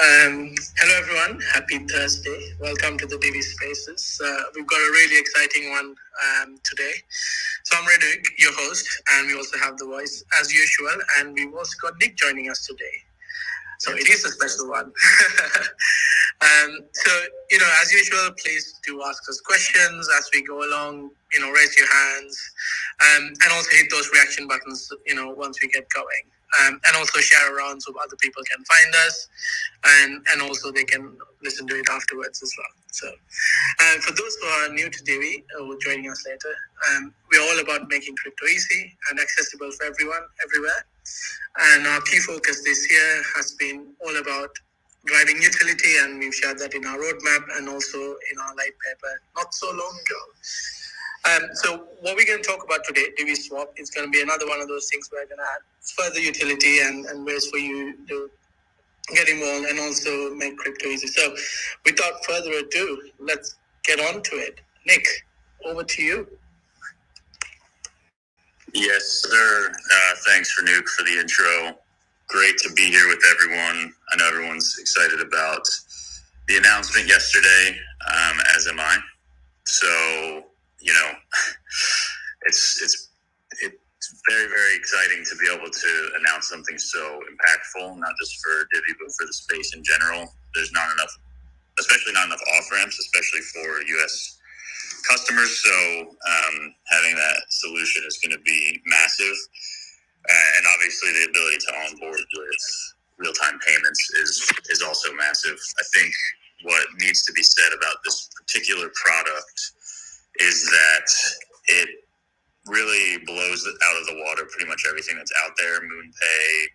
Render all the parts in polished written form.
Hello everyone. Happy Thursday. Welcome to the Divi Spaces. We've got a really exciting one today. So I'm Reddick, your host, and we also have the voice as usual. And we've also got Nick joining us today. So it is a special one. As usual, please do ask us questions as we go along. Raise your hands, and also hit those reaction buttons. Once we get going. And also share around so other people can find us, and also they can listen to it afterwards as well. So, for those who are new to Divi or joining us later, we're all about making crypto easy and accessible for everyone, everywhere. And our key focus this year has been all about driving utility, and we've shared that in our roadmap and also in our light paper not so long ago. So what we're going to talk about today, Divi Swap, is going to be another one of those things where we're going to add further utility and ways for you to get involved and also make crypto easy. So without further ado, let's get on to it. Nick, over to you. Yes, sir. Thanks, Nuke, for the intro. Great to be here with everyone. I know everyone's excited about the announcement yesterday, as am I. So, it's very, very exciting to be able to announce something so impactful, not just for Divi, but for the space in general. There's not enough, especially not enough off-ramps, especially for U.S. customers. So having that solution is going to be massive. And obviously the ability to onboard with real-time payments is also massive. I think what needs to be said about this particular product is that it really blows out of the water pretty much everything that's out there. MoonPay,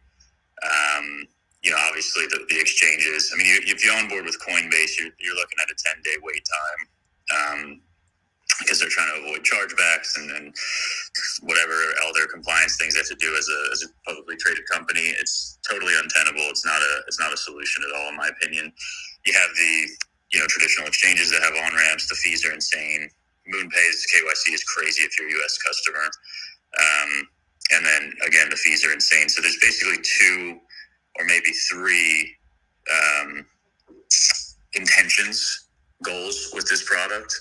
obviously the exchanges. I mean, if you onboard with Coinbase, you're looking at a 10-day wait time because they're trying to avoid chargebacks and whatever other compliance things they have to do as a publicly traded company. It's totally untenable. It's not a solution at all, in my opinion. You have the traditional exchanges that have on-ramps. The fees are insane. MoonPay's KYC is crazy if you're a U.S. customer. And then, again, the fees are insane. So there's basically two or maybe three goals with this product.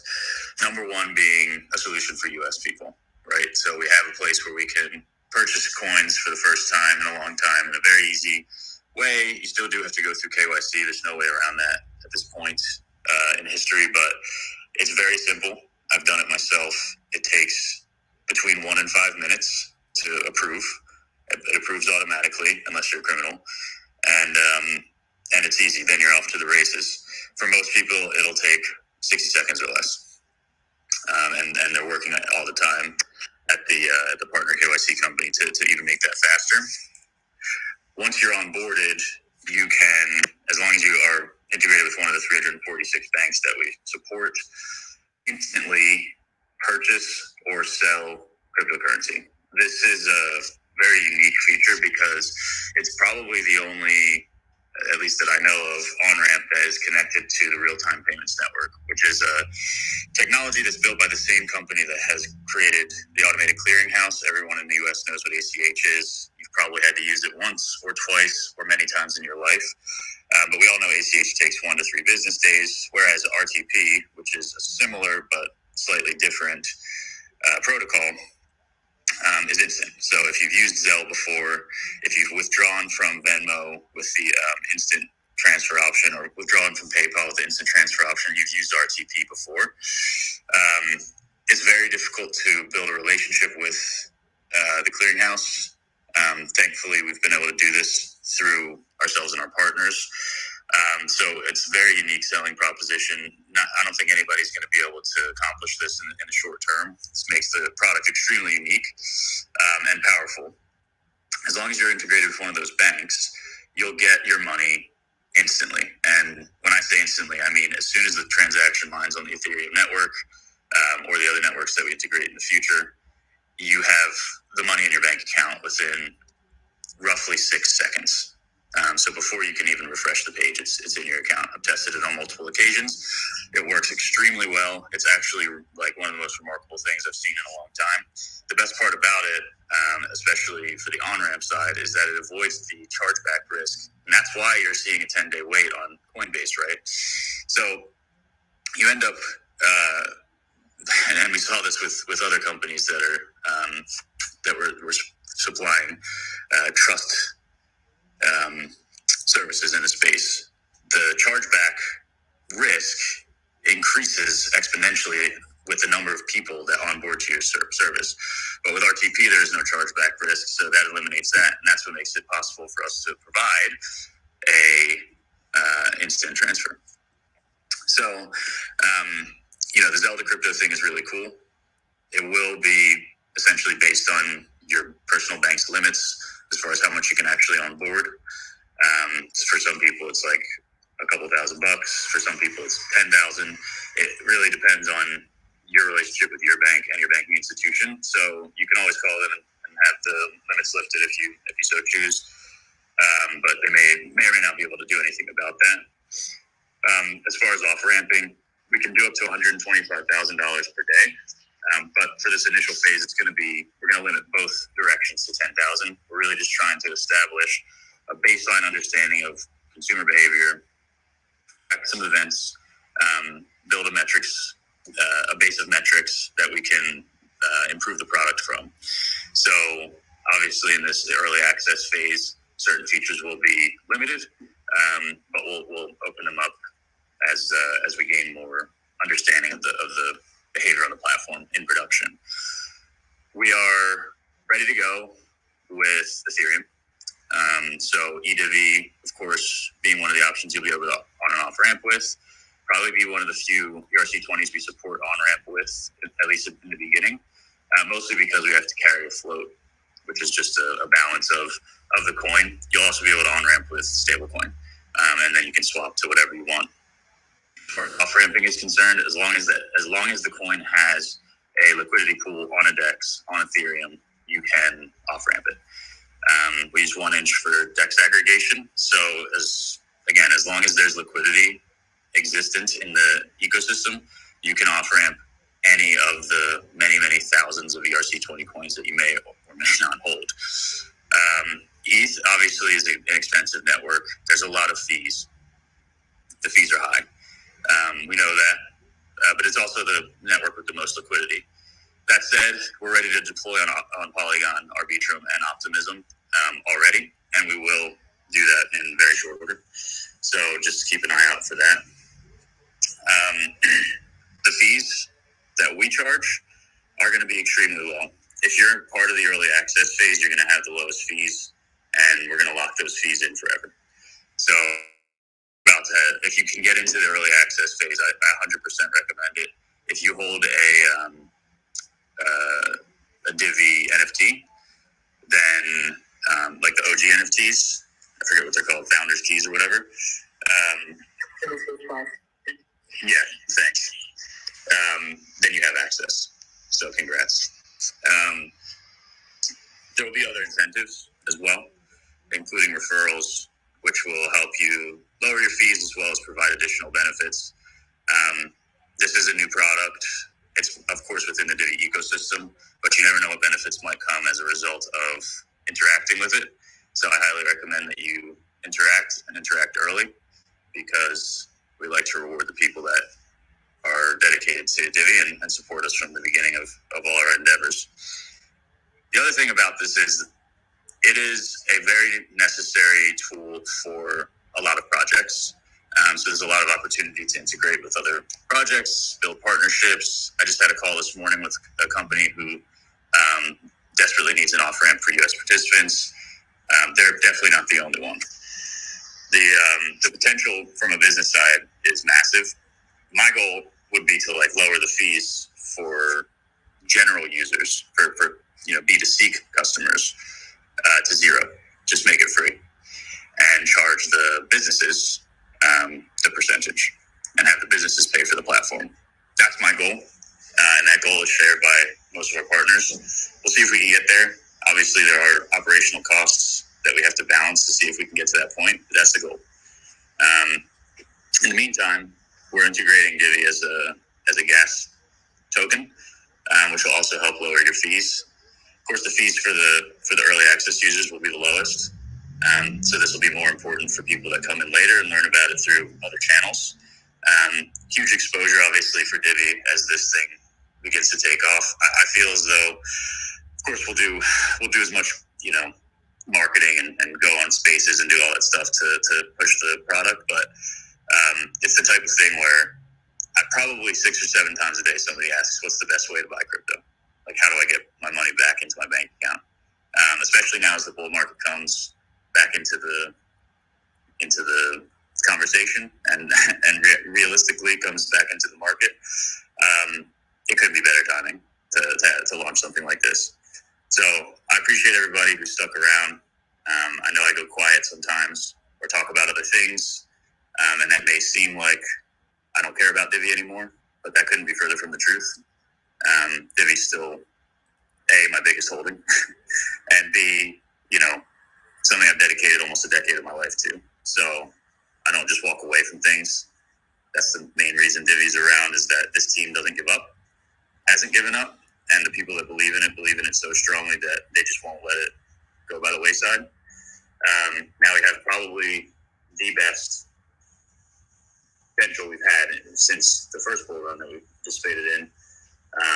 Number one being a solution for U.S. people, right? So we have a place where we can purchase coins for the first time in a long time in a very easy way. You still do have to go through KYC. There's no way around that at this point in history, but it's very simple. I've done it myself. It takes between 1 and 5 minutes to approve. It approves automatically unless you're a criminal, and it's easy. Then you're off to the races. For most people, it'll take 60 seconds or less, and they're working all the time at the partner KYC company to even make that faster. Once you're onboarded, you can, as long as you are integrated with one of the 346 banks that we support, instantly purchase or sell cryptocurrency. This is a very unique feature because it's probably the only, at least that I know of, on-ramp that is connected to the real-time payments network, which is a technology that's built by the same company that has created the automated clearinghouse. Everyone in the U.S. knows what ACH is. You've probably had to use it once or twice or many times in your life. But we all know ACH takes 1 to 3 business days, whereas RTP, which is a similar but slightly different protocol, is instant. So if you've used Zelle before, if you've withdrawn from Venmo with the instant transfer option, or withdrawn from PayPal with the instant transfer option, you've used RTP before. It's very difficult to build a relationship with the clearinghouse. Thankfully, we've been able to do this through ourselves and our partners. So it's a very unique selling proposition. I don't think anybody's going to be able to accomplish this in the short term. This makes the product extremely unique and powerful. As long as you're integrated with one of those banks, you'll get your money instantly. And when I say instantly, I mean as soon as the transaction lands on the Ethereum network or the other networks that we integrate in the future, you have the money in your bank account within roughly 6 seconds. So before you can even refresh the page, it's in your account. I've tested it on multiple occasions. It works extremely well. It's actually like one of the most remarkable things I've seen in a long time. The best part about it, especially for the on-ramp side, is that it avoids the chargeback risk. And that's why you're seeing a 10-day wait on Coinbase, right? So you end up, and we saw this with other companies that are that were supplying trust services in the space. The chargeback risk increases exponentially with the number of people that onboard to your service. But with RTP, there is no chargeback risk, so that eliminates that, and that's what makes it possible for us to provide a instant transfer. So, the Zelda crypto thing is really cool. It will be essentially based on your personal bank's limits as far as how much you can actually onboard. For some people, it's like a couple $1,000. For some people, it's 10,000. It really depends on your relationship with your bank and your banking institution. So you can always call them and have the limits lifted if you so choose. But they may or may not be able to do anything about that. As far as off ramping, we can do up to $125,000 per day. But for this initial phase, we're going to limit both directions to 10,000. We're really just trying to establish a baseline understanding of consumer behavior, some events, build a base of metrics that we can improve the product from. So obviously in this early access phase, certain features will be limited, but we'll open them up as we gain more understanding of the behavior on the platform in production. We are ready to go with Ethereum. So eDivi, of course, being one of the options you'll be able to on and off ramp with, probably be one of the few ERC20s we support on ramp with, at least in the beginning, mostly because we have to carry a float, which is just a balance of the coin. You'll also be able to on ramp with stablecoin, and then you can swap to whatever you want. As far as off ramping is concerned, as long as the coin has a liquidity pool on a DEX on Ethereum, you can off ramp it. We use 1 inch for DEX aggregation. So as long as there's liquidity existent in the ecosystem, you can off ramp any of the many, many thousands of ERC20 coins that you may or may not hold. ETH obviously is an expensive network. There's a lot of fees. The fees are high. We know that, but it's also the network with the most liquidity. That said, we're ready to deploy on Polygon, Arbitrum, and Optimism already, and we will do that in very short order. So just keep an eye out for that. The fees that we charge are going to be extremely low. If you're part of the early access phase, you're going to have the lowest fees, and we're going to lock those fees in forever. So if you can get into the early access phase, I 100% recommend it. If you hold a Divi NFT, then like the OG NFTs, I forget what they're called, founders keys or whatever. Yeah, thanks. Then you have access. So congrats. There will be other incentives as well, including referrals, which will help you lower your fees as well as provide additional benefits. This is a new product. It's, of course, within the Divi ecosystem, but you never know what benefits might come as a result of interacting with it. So I highly recommend that you interact early, because we like to reward the people that are dedicated to Divi and support us from the beginning of all our endeavors. The other thing about this is it is a very necessary tool for a lot of projects. So there's a lot of opportunity to integrate with other projects, build partnerships. I just had a call this morning with a company who desperately needs an off-ramp for U.S. participants. They're definitely not the only one. The potential from a business side is massive. My goal would be to lower the fees for general users, for B2C customers, to zero. Just make it free and charge the businesses the percentage, and have the businesses pay for the platform. That's my goal, and that goal is shared by most of our partners. We'll see if we can get there. Obviously, there are operational costs that we have to balance to see if we can get to that point. But that's the goal. In the meantime, we're integrating Divi as a gas token, which will also help lower your fees. Of course, the fees for the early access users will be the lowest. So this will be more important for people that come in later and learn about it through other channels. Huge exposure, obviously, for Divi as this thing begins to take off. I feel as though, of course, we'll do as much, marketing and go on spaces and do all that stuff to push the product. But it's the type of thing where probably 6 or 7 times a day somebody asks, "What's the best way to buy crypto? Like, how do I get my money back into my bank account?" Especially now as the bull market comes back into the conversation and realistically comes back into the market. It could be better timing to launch something like this. So I appreciate everybody who stuck around. I know I go quiet sometimes or talk about other things, and that may seem like I don't care about Divi anymore, but that couldn't be further from the truth. Divi's still A, my biggest holding, and B, something I've dedicated almost a decade of my life to. So I don't just walk away from things. That's the main reason Divi's around, is that this team doesn't give up, hasn't given up, and the people that believe in it so strongly that they just won't let it go by the wayside. Now we have probably the best potential we've had since the first bull run that we participated in.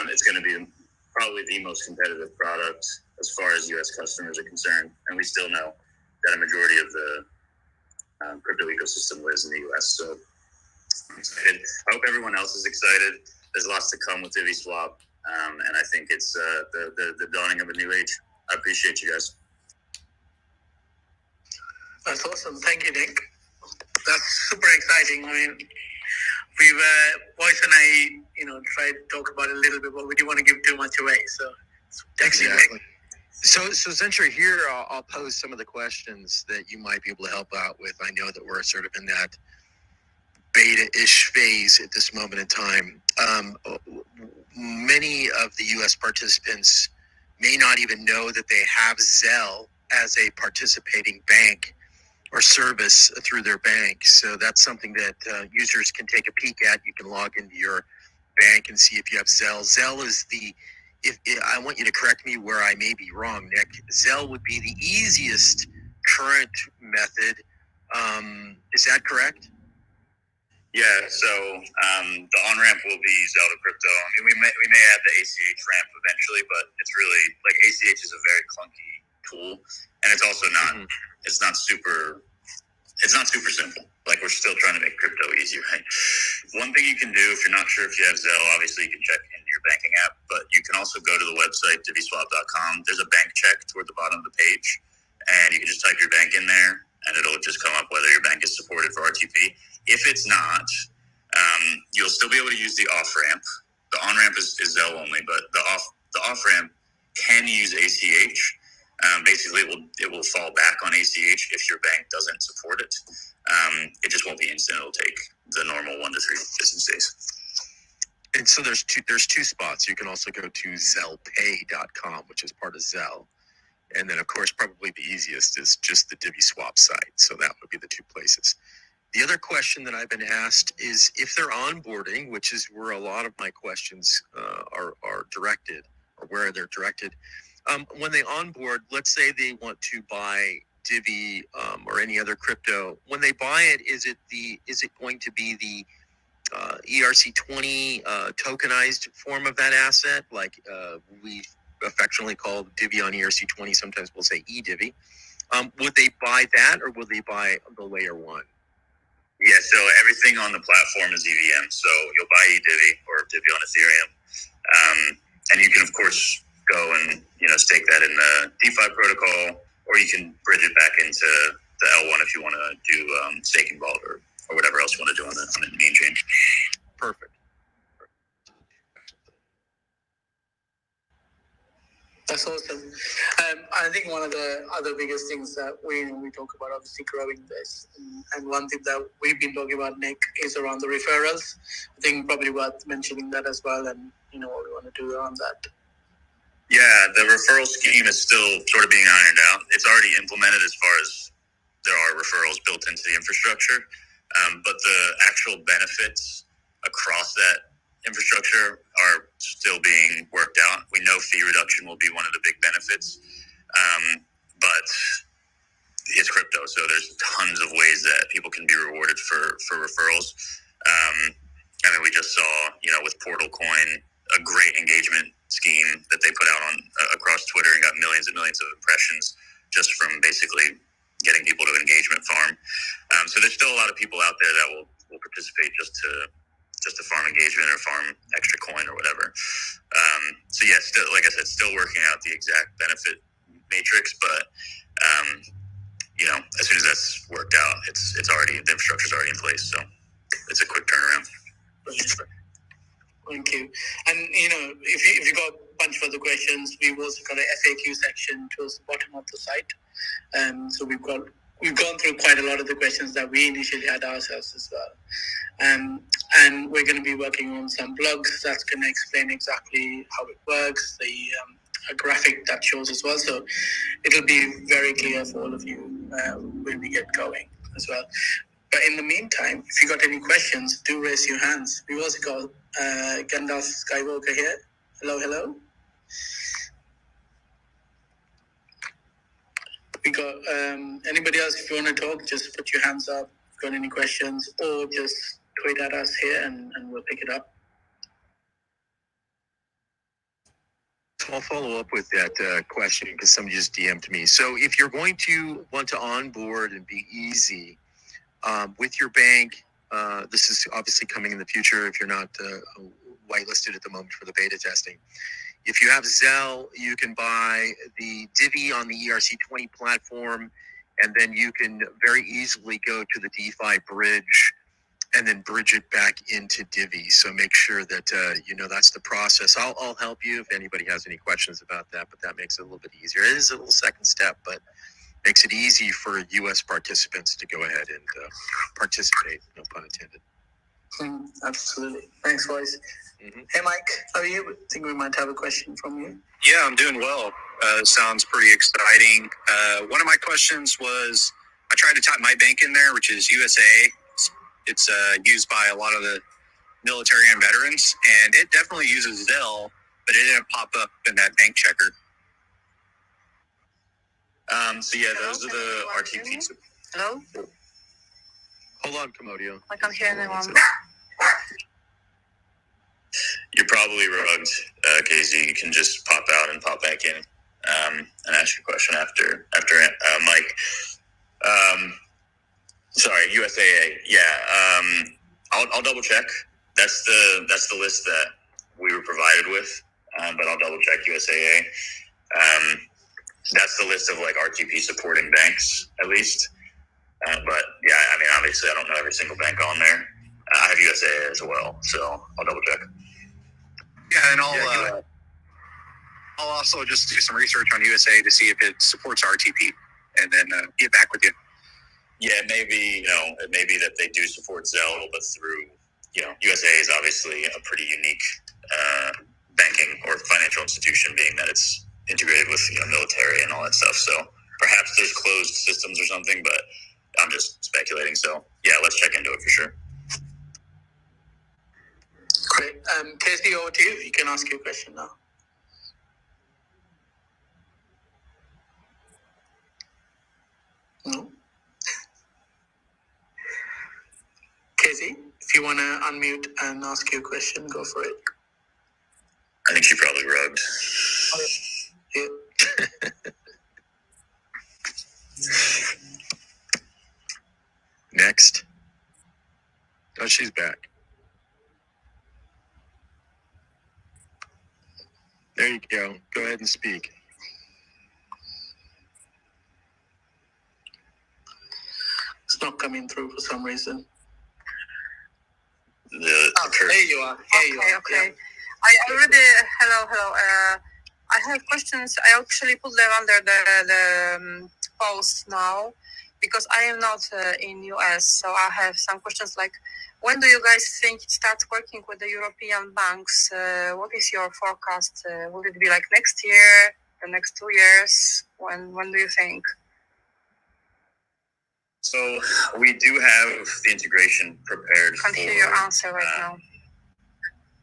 It's going to be probably the most competitive product as far as U.S. customers are concerned, and we still know that a majority of the crypto ecosystem lives in the U.S. So I'm excited. I hope everyone else is excited. There's lots to come with Divi Swap, and I think it's the dawning of a new age. I appreciate you guys. That's awesome. Thank you, Nick. That's super exciting. I mean, Voice and I, tried to talk about it a little bit, but we didn't want to give too much away. So exactly. So Zentra, here I'll pose some of the questions that you might be able to help out with. I know that we're sort of in that beta-ish phase at this moment in time. Many of the U.S. participants may not even know that they have Zelle as a participating bank or service through their bank. So that's something that users can take a peek at. You can log into your bank and see if you have Zelle. Zelle is I want you to correct me where I may be wrong, Nick. Zelle would be the easiest current method. Is that correct? Yeah, so the on-ramp will be Zelle to crypto. I mean, we may add the ACH ramp eventually, but it's really, like, ACH is a very clunky tool, and it's also not, it's not super simple. Like, we're still trying to make crypto easy, right? One thing you can do, if you're not sure if you have Zelle, obviously you can check in your banking app, but you can also go to the website, diviswap.com. There's a bank check toward the bottom of the page, and you can just type your bank in there, and it'll just come up whether your bank is supported for RTP. If it's not, you'll still be able to use the off-ramp. The on-ramp is Zelle only, but the off-ramp can use ACH. Basically, it will fall back on ACH if your bank doesn't support it. It just won't be instant. It'll take the normal 1 to 3 business days. And so there's two spots. You can also go to ZellePay.com, which is part of Zelle. And then, of course, probably the easiest is just the Divi Swap site. So that would be the two places. The other question that I've been asked is if they're onboarding, which is where a lot of my questions are directed, or where they're directed. When they onboard, let's say they want to buy Divi or any other crypto. When they buy it, is it going to be the ERC20 tokenized form of that asset, like we affectionately call Divi on ERC20? Sometimes we'll say eDivi. Would they buy that, or will they buy the layer 1? Yeah, so everything on the platform is EVM. So you'll buy eDivi or Divi on Ethereum, and you can, of course, go and stake that in the DeFi protocol, or you can bridge it back into the L1 if you want to do staking vault or whatever else you want to do on the main chain. Perfect. That's awesome. I think one of the other biggest things that we talk about, obviously growing this, and one thing that we've been talking about, Nick, is around the referrals. I think probably worth mentioning that as well, and what we want to do around that. Yeah, the referral scheme is still sort of being ironed out. It's already implemented as far as there are referrals built into the infrastructure, but the actual benefits across that infrastructure are still being worked out. We know fee reduction will be one of the big benefits, but it's crypto, so there's tons of ways that people can be rewarded for referrals. I mean, we just saw, with Portal Coin, a great engagement scheme that they put out on across Twitter and got millions and millions of impressions just from basically getting people to engagement farm. So there's still a lot of people out there that will participate just to farm engagement or farm extra coin or whatever. So yeah, still, like I said, still working out the exact benefit matrix, but as soon as that's worked out, it's already, the infrastructure's already in place, so it's a quick turnaround. Thank you. And if you got a bunch of other questions, we've also got an FAQ section towards the bottom of the site. So we've gone through quite a lot of the questions that we initially had ourselves as well. And we're going to be working on some blogs that's going to explain exactly how it works, a graphic that shows as well. So it'll be very clear for all of you when we get going as well. But in the meantime, if you got any questions, do raise your hands. We've also got Gandalf Skywalker here. Hello. We got anybody else, if you want to talk, just put your hands up. If you got any questions, or just tweet at us here and we'll pick it up. So I'll follow up with that question because somebody just DM'd me. So if you're going to want to onboard and be easy with your bank, this is obviously coming in the future if you're not whitelisted at the moment for the beta testing. If you have Zelle, you can buy the Divi on the ERC20 platform, and then you can very easily go to the DeFi bridge and then bridge it back into Divi. So make sure that, that's the process. I'll help you if anybody has any questions about that, but that makes it a little bit easier. It is a little second step, but makes it easy for U.S. participants to go ahead and participate, no pun intended. Absolutely. Thanks, boys. Mm-hmm. Hey, Mike, how are you? I think we might have a question from you. Yeah, I'm doing well. Sounds pretty exciting. One of my questions was, I tried to type my bank in there, which is USAA. It's used by a lot of the military and veterans, and it definitely uses Zelle, but it didn't pop up in that bank checker. So yeah, those are the RTPs. Hello? Hold on, Komodio. I can't hear anyone. You're probably rugged, Casey. You can just pop out and pop back in and ask your question after Mike. Sorry, USAA. Yeah, I'll double check. That's the list that we were provided with, but I'll double check USAA. That's the list of like RTP supporting banks, at least. But yeah, I mean, obviously, I don't know every single bank on there. I have USAA as well, so I'll double check. Yeah, and I'll also just do some research on USAA to see if it supports RTP, and then get back with you. Yeah, maybe it may be that they do support Zelle, but through USAA is obviously a pretty unique banking or financial institution, being that it's integrated with military and all that stuff. So perhaps there's closed systems or something, but I'm just speculating. So yeah, let's check into it for sure. Great. Casey, over to you. You can ask your question now. No. Casey, if you want to unmute and ask your question, go for it. I think she probably rugged. Yeah. Next. Oh, she's back. There you go. Go ahead and speak. It's not coming through for some reason. There you are. Okay. I already, hello. I have questions. I actually put them under the post now because I am not in US, so I have some questions like, when do you guys think it starts working with the European banks? What is your forecast? Will it be like next year, the next 2 years? When do you think? So we do have the integration prepared. Can't hear your answer right now.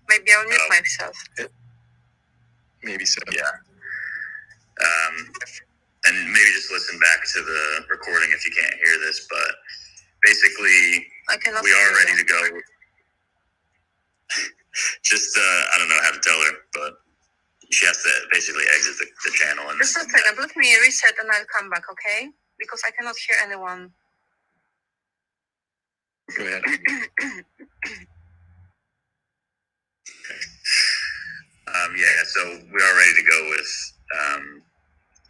Maybe I'll mute myself. Maybe so. Yeah. And maybe just listen back to the recording if you can't hear this, but basically we are ready to go. Just, I don't know how to tell her, but she has to basically exit the channel. And just a second, let me reset and I'll come back, okay? Because I cannot hear anyone. Go ahead. So we are ready to go with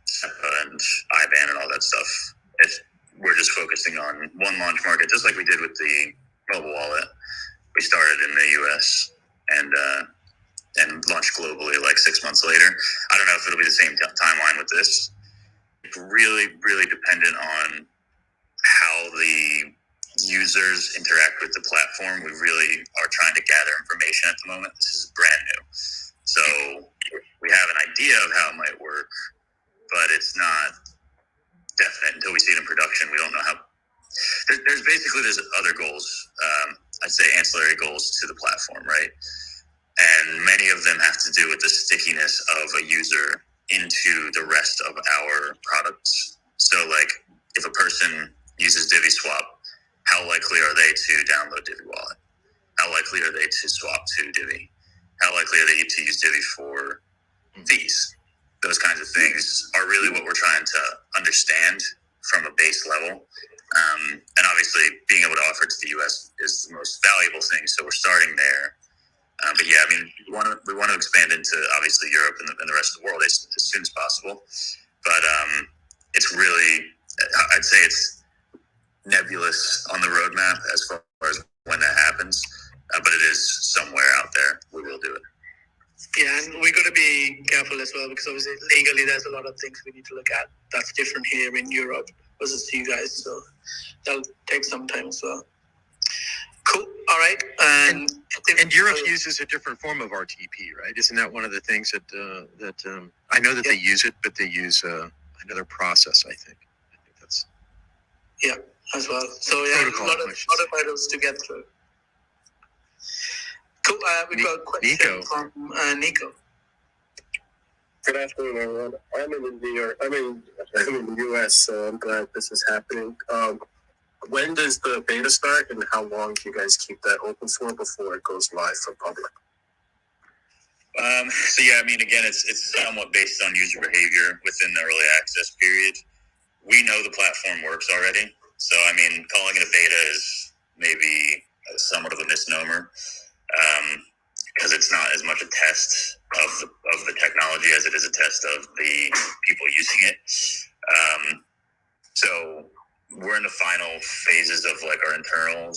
Sherpa and IBAN and all that stuff. We're just focusing on one launch market, just like we did with the mobile wallet. We started in the US and launched globally like 6 months later. I don't know if it'll be the same timeline with this. It's really, really dependent on how the users interact with the platform. We really are trying to gather information at the moment. This is brand new. So we have an idea of how it might work, but it's not definite until we see it in production. We don't know how. There's other goals. I'd say ancillary goals to the platform, right? And many of them have to do with the stickiness of a user into the rest of our products. So like if a person uses Divi Swap, how likely are they to download Divi Wallet? How likely are they to swap to Divi? How likely are they to use Divi for fees? Those kinds of things are really what we're trying to understand from a base level. And obviously being able to offer it to the US is the most valuable thing. So we're starting there. But yeah, I mean, we want to expand into obviously Europe and the rest of the world as soon as possible. But it's really, I'd say it's nebulous on the roadmap as far as when that happens. But it is somewhere out there. We will do it. Yeah, and we got to be careful as well because obviously legally there's a lot of things we need to look at. That's different here in Europe versus you guys. So that'll take some time as well. Cool. All right. And Europe uses a different form of RTP, right? Isn't that one of the things that I know that they use it, but they use another process, I think. That's as well. So yeah, a lot of items to get through. Cool. We've got a question from Nico. Good afternoon, everyone. I'm in New York. I'm in the US, so I'm glad this is happening. When does the beta start, and how long do you guys keep that open for before it goes live for public? So yeah, I mean, again, it's somewhat based on user behavior within the early access period. We know the platform works already, so I mean, calling it a beta is maybe somewhat of a misnomer. Because it's not as much a test of the technology as it is a test of the people using it. So we're in the final phases of like our internal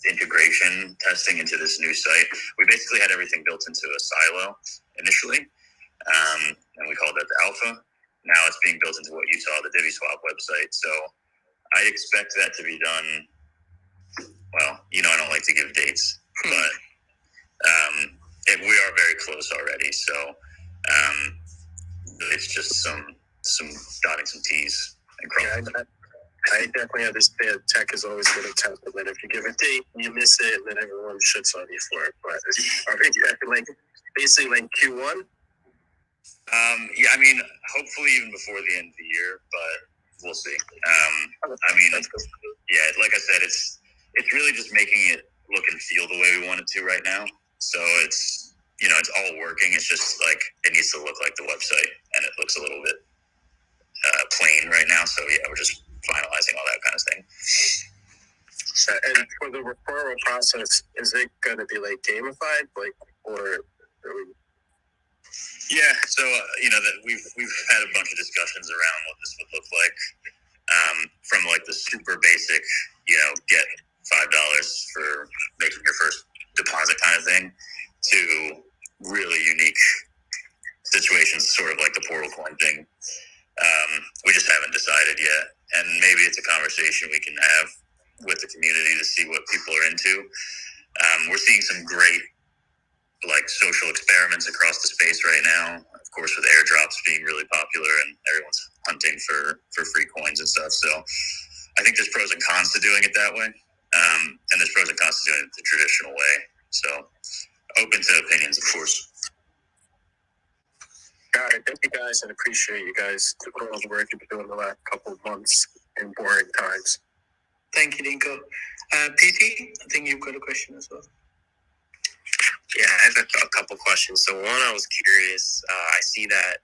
integration testing into this new site. We basically had everything built into a silo initially, and we called that the alpha. Now it's being built into what you saw, the Divi Swap website. So I expect that to be done. Well, I don't like to give dates, but we are very close already. So it's just some dotting some T's and crossing. Yeah, I definitely understand tech is always going to test, and then if you give a date and you miss it, then everyone shits on you for it. But are we like basically like Q1? Yeah, I mean, hopefully even before the end of the year, but we'll see. I mean, yeah, like I said, it's really just making it look and feel the way we want it to right now. So it's it's all working. It's just like it needs to look like the website, and it looks a little bit plain right now. So yeah, we're just finalizing all that kind of thing. And for the referral process, is it going to be like gamified, Yeah, so that we've had a bunch of discussions around what this would look like, from like the super basic, get $5 for making your first deposit kind of thing, to really unique situations, sort of like the portal coin thing. We just haven't decided yet, and maybe it's a conversation we can have with the community to see what people are into. We're seeing some great like social experiments across the space right now. Of course, with airdrops being really popular and everyone's hunting for free coins and stuff. So I think there's pros and cons to doing it that way, and there's pros and cons to doing it the traditional way. So open to opinions, of course. Got it. Thank you guys, and appreciate you guys doing all the work you've been doing the last couple of months in boring times. Thank you, Dinko. PT, I think you've got a question as well. Yeah, I have a couple questions. So one, I was curious. I see that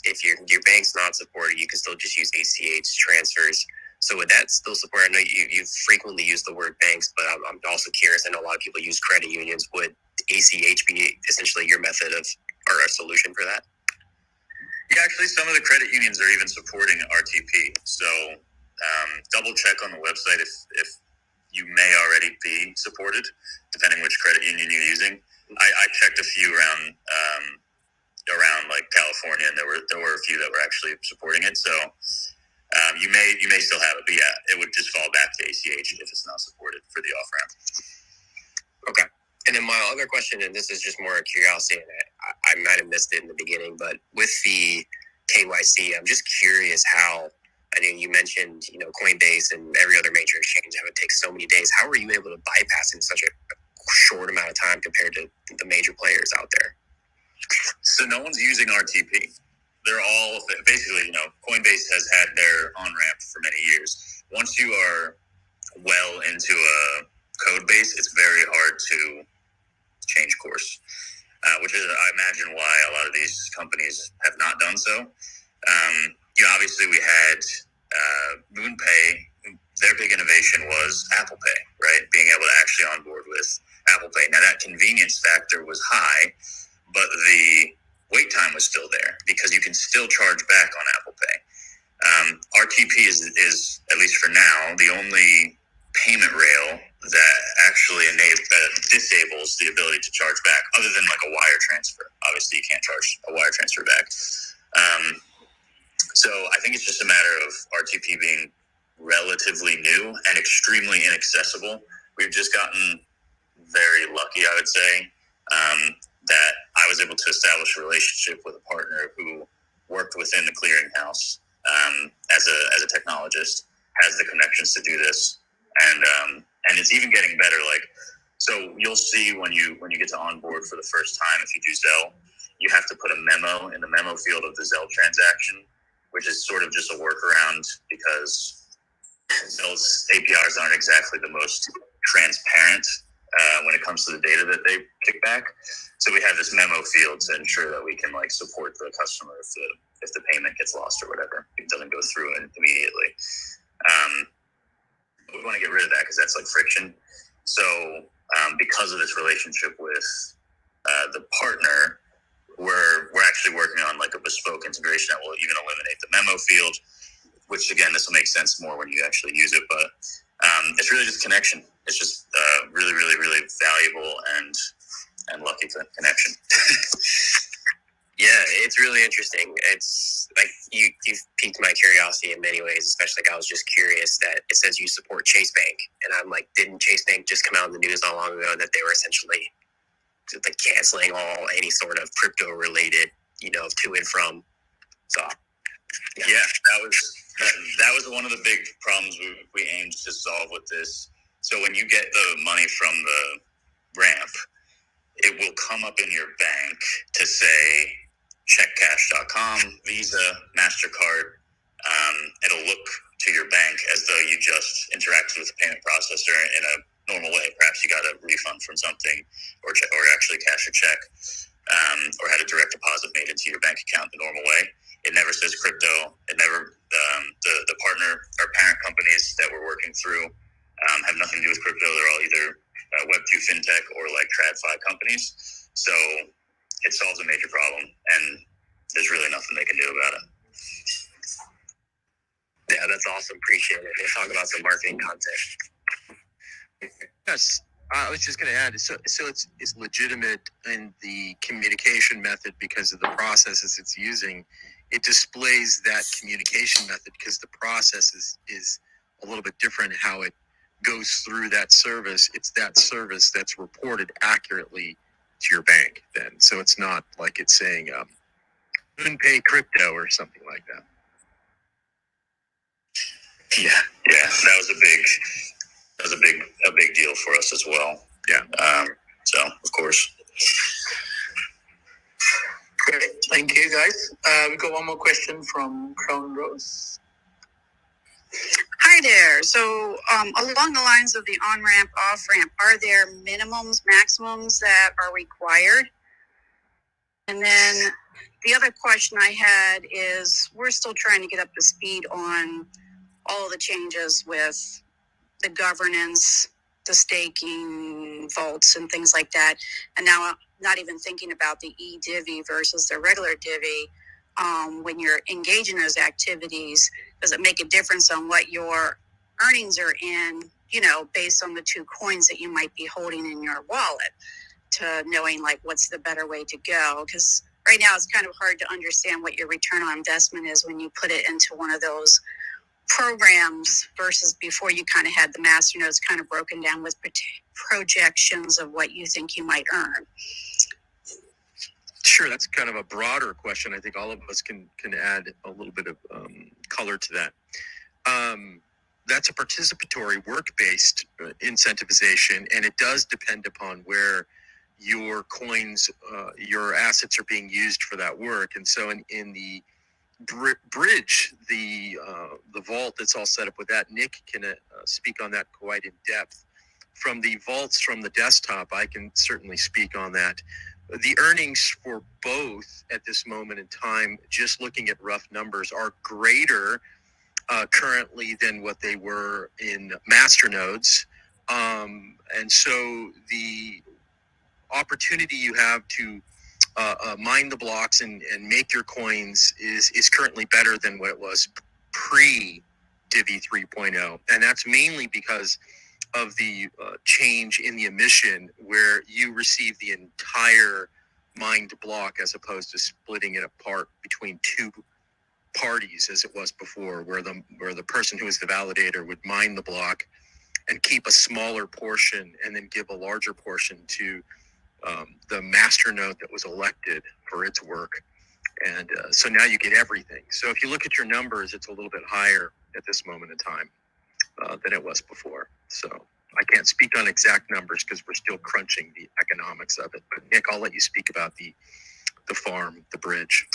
if your bank's not supported, you can still just use ACH transfers. So would that still support? I know you frequently use the word banks, but I'm also curious. I know a lot of people use credit unions. Would ACH be essentially your method of or a solution for that? Yeah, actually, some of the credit unions are even supporting RTP. So double check on the website if you may already be supported, depending which credit union you're using. I checked a few around like California, and there were a few that were actually supporting it. So you may still have it, but yeah, it would just fall back to ACH if it's not supported for the off ramp. Okay. And then my other question, and this is just more a curiosity, and I might have missed it in the beginning, but with the KYC, I'm just curious how. I mean, you mentioned, Coinbase and every other major exchange, how it takes so many days. How are you able to bypass in such a short amount of time compared to the major players out there? So no one's using RTP. They're all basically, Coinbase has had their on-ramp for many years. Once you are well into a code base, it's very hard to change course, which is, I imagine, why a lot of these companies have not done so. Obviously we had MoonPay. Their big innovation was Apple Pay, right? Being able to actually onboard with Apple Pay. Now that convenience factor was high, but the wait time was still there because you can still charge back on Apple Pay. RTP is, at least for now, the only payment rail that actually disables the ability to charge back, other than like a wire transfer. Obviously, you can't charge a wire transfer back. So I think it's just a matter of RTP being relatively new and extremely inaccessible. We've just gotten very lucky, I would say, that I was able to establish a relationship with a partner who worked within the clearinghouse as a technologist, has the connections to do this, and it's even getting better. Like, so you'll see when you get to onboard for the first time, if you do Zelle, you have to put a memo in the memo field of the Zelle transaction, which is sort of just a workaround because Zelle's APIs aren't exactly the most transparent when it comes to the data that they kick back. So we have this memo field to ensure that we can support the customer if the payment gets lost or whatever. It doesn't go through immediately. We want to get rid of that because that's friction. So because of this relationship with the partner, we're actually working on a bespoke integration that will even eliminate the memo field, which again, this will make sense more when you actually use it. But it's really just connection. It's just really, really, really valuable and lucky connection. Yeah, it's really interesting. It's you've piqued my curiosity in many ways, especially I was just curious that it says you support Chase Bank, and I'm didn't Chase Bank just come out in the news not long ago that they were essentially canceling any sort of crypto related, to and from? So yeah, that was one of the big problems we aimed to solve with this. So when you get the money from the ramp, it will come up in your bank to say checkcash.com, Visa, MasterCard. It'll look to your bank as though you just interacted with a payment processor in a normal way. Perhaps you got a refund from something, or actually cash a check, or had a direct deposit made into your bank account the normal way. It never says crypto. It never, the partner or parent companies that we're working through have nothing to do with crypto. They're all either Web2 fintech or TradFi companies. So it solves a major problem, and there's really nothing they can do about it. Yeah, that's awesome. Appreciate it. Let's talk about some marketing content. Yes, I was just going to add. So it's legitimate in the communication method because of the processes it's using. it displays that communication method because the process is a little bit different how it goes through that service. It's that service that's reported accurately to your bank then. So it's not like it's saying couldn't pay crypto or something like that. Yeah, that was a big deal for us as well. Yeah. So of course. Great, thank you guys. We got one more question from Crown Rose. Hi there. So along the lines of the on-ramp, off-ramp, are there minimums, maximums that are required? And then the other question I had is we're still trying to get up to speed on all the changes with the governance, the staking vaults and things like that. And now I'm not even thinking about the e-Divi versus the regular Divi. When you're engaging those activities, does it make a difference on what your earnings are in, based on the two coins that you might be holding in your wallet, to knowing like what's the better way to go? Because right now it's kind of hard to understand what your return on investment is when you put it into one of those programs versus before you kind of had the master nodes kind of broken down with projections of what you think you might earn. Sure, that's kind of a broader question. I think all of us can add a little bit of color to that. That's a participatory work-based incentivization, and it does depend upon where your coins, your assets are being used for that work. And so in the bridge, the vault that's all set up with that, Nick can speak on that quite in depth. From the vaults from the desktop, I can certainly speak on that. The earnings for both at this moment in time, just looking at rough numbers, are greater currently than what they were in masternodes. And so the opportunity you have to mine the blocks and make your coins is currently better than what it was pre-Divi 3.0. And that's mainly because of the change in the emission, where you receive the entire mined block as opposed to splitting it apart between two parties as it was before, where the person who is the validator would mine the block and keep a smaller portion and then give a larger portion to the master node that was elected for its work. And so now you get everything. So if you look at your numbers, it's a little bit higher at this moment in time than it was before. So I can't speak on exact numbers because we're still crunching the economics of it. But Nick, I'll let you speak about the farm, the bridge.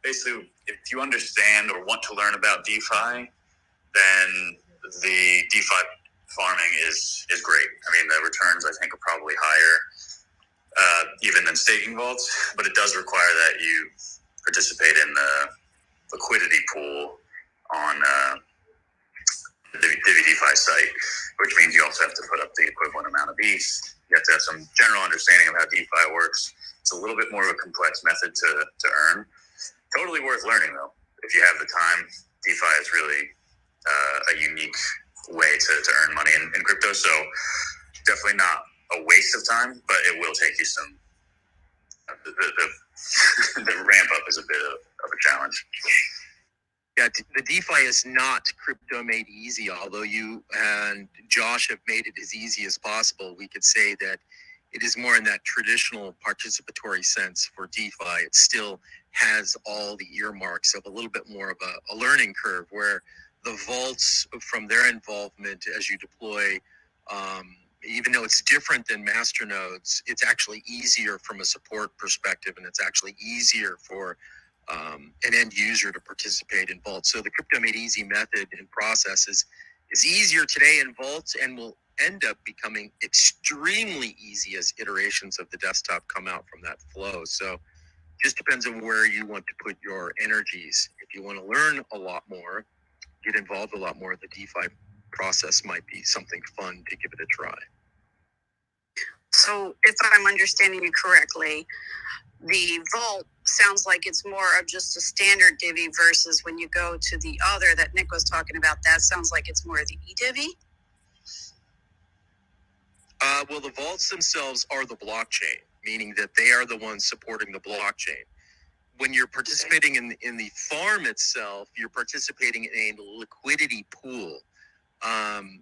Basically, if you understand or want to learn about DeFi, then the DeFi farming is great. I mean, the returns I think are probably higher even than staking vaults, but it does require that you participate in the liquidity pool on the Divi DeFi site, which means you also have to put up the equivalent amount of ETH. You have to have some general understanding of how DeFi works. It's a little bit more of a complex method to earn. Totally worth learning, though. If you have the time, DeFi is really a unique way to earn money in crypto. So definitely not a waste of time, but it will take you some. The ramp up is a bit of a challenge. Yeah, the DeFi is not crypto made easy, although you and Josh have made it as easy as possible. We could say that it is more in that traditional participatory sense for DeFi. It still has all the earmarks of a little bit more of a learning curve, where the vaults, from their involvement as you deploy, even though it's different than masternodes, it's actually easier from a support perspective, and it's actually easier for an end user to participate in vaults. So the crypto made easy method and process is easier today in vaults, and will end up becoming extremely easy as iterations of the desktop come out from that flow. So just depends on where you want to put your energies. If you want to learn a lot more, get involved a lot more, the DeFi process might be something fun to give it a try. So if I'm understanding you correctly, the vault sounds like it's more of just a standard Divi versus when you go to the other that Nick was talking about, that sounds like it's more of the e-Divi. Well, the vaults themselves are the blockchain, meaning that they are the ones supporting the blockchain. when you're participating in the farm itself, you're participating in a liquidity pool.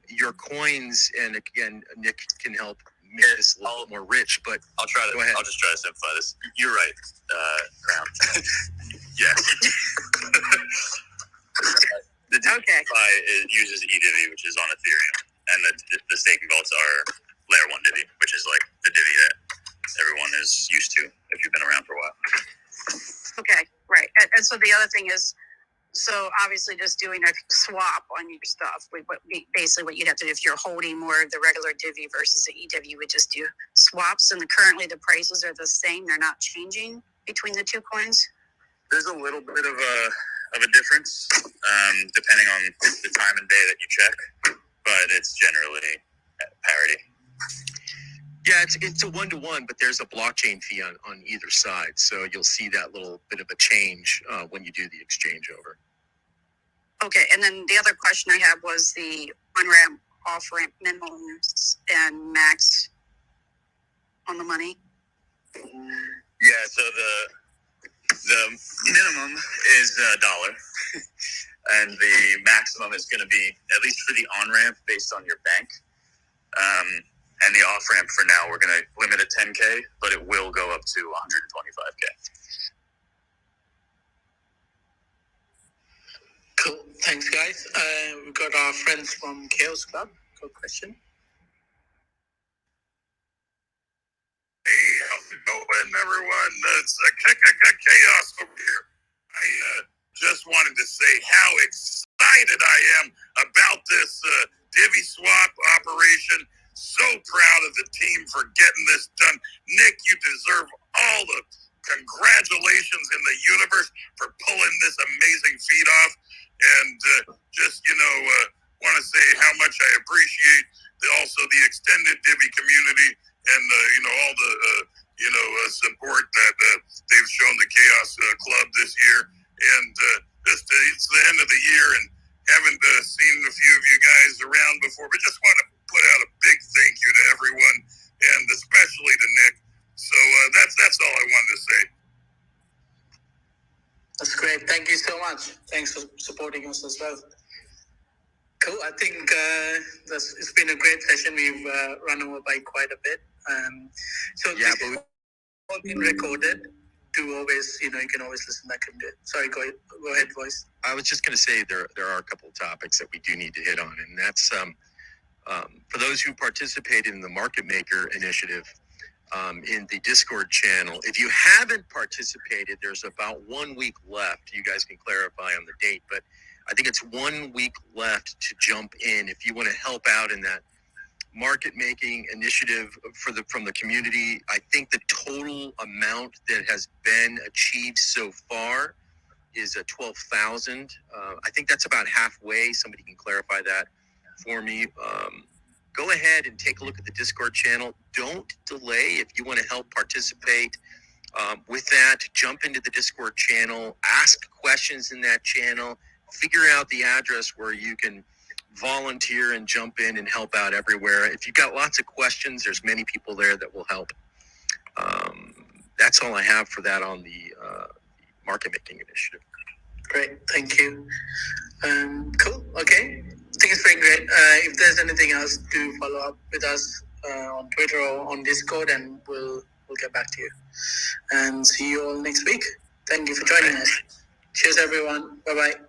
Your coins, and again, Nick can help make this a little bit more rich, but I'll try to. Go ahead. I'll just try to simplify this. You're right, Crown. Yes. The Divi DeFi uses eDivi, which is on Ethereum, and the staking vaults are Layer 1 Divi, which is like the Divi that everyone is used to if you've been around for a while. Okay, right. And so the other thing is, so obviously just doing a swap on your stuff, basically what you'd have to do if you're holding more of the regular Divi versus the eDivi, you would just do swaps. And currently the prices are the same. They're not changing between the two coins. There's a little bit of a difference depending on the time and day that you check, but it's generally at parity. yeah, it's a 1-to-1, but there's a blockchain fee on either side. So you'll see that little bit of a change when you do the exchange over. Okay, and then the other question I had was the on-ramp, off-ramp minimums and max on the money. Yeah, so the minimum is $1, and the maximum is going to be, at least for the on-ramp, based on your bank. And the off-ramp for now, we're going to limit at 10K, but it will go up to 125K. Cool. Thanks, guys. We've got our friends from Chaos Club. Good question. Hey, how's it going, everyone? It's Chaos over here. I just wanted to say how excited I am about this Divi Swap operation. So proud of the team for getting this done. Nick, you deserve all the congratulations in the universe for pulling this amazing feat off. And just, want to say how much I appreciate also the extended Divi community and, all the, support that they've shown the Chaos Club this year. And it's the end of the year, and haven't seen a few of you guys around before, but just want to put out a big thank you to everyone, and especially to Nick. So that's all I wanted to say. That's great. Thank you so much. Thanks for supporting us as well. Cool. I think it's been a great session. We've run over by quite a bit. So Yeah, this is all been recorded. You can always listen back and do it. Sorry, go ahead, voice. I was just going to say there are a couple of topics that we do need to hit on, and that's for those who participated in the Market Maker initiative in the Discord channel. If you haven't participated, there's about 1 week left. You guys can clarify on the date, but I think it's 1 week left to jump in if you want to help out in that market making initiative from the community. I think the total amount that has been achieved so far is 12,000. I think that's about halfway. Somebody can clarify that for me. Go ahead and take a look at the Discord channel. Don't delay if you want to help participate with that. Jump into the Discord channel, ask questions in that channel, figure out the address where you can volunteer and jump in and help out everywhere. If you've got lots of questions, there's many people there that will help. That's all I have for that on the market making initiative. Great. Thank you. Cool. Okay. I think it's been great. If there's anything else, do follow up with us on Twitter or on Discord, and we'll get back to you. And see you all next week. Thank you for joining us. Cheers, everyone. Bye-bye.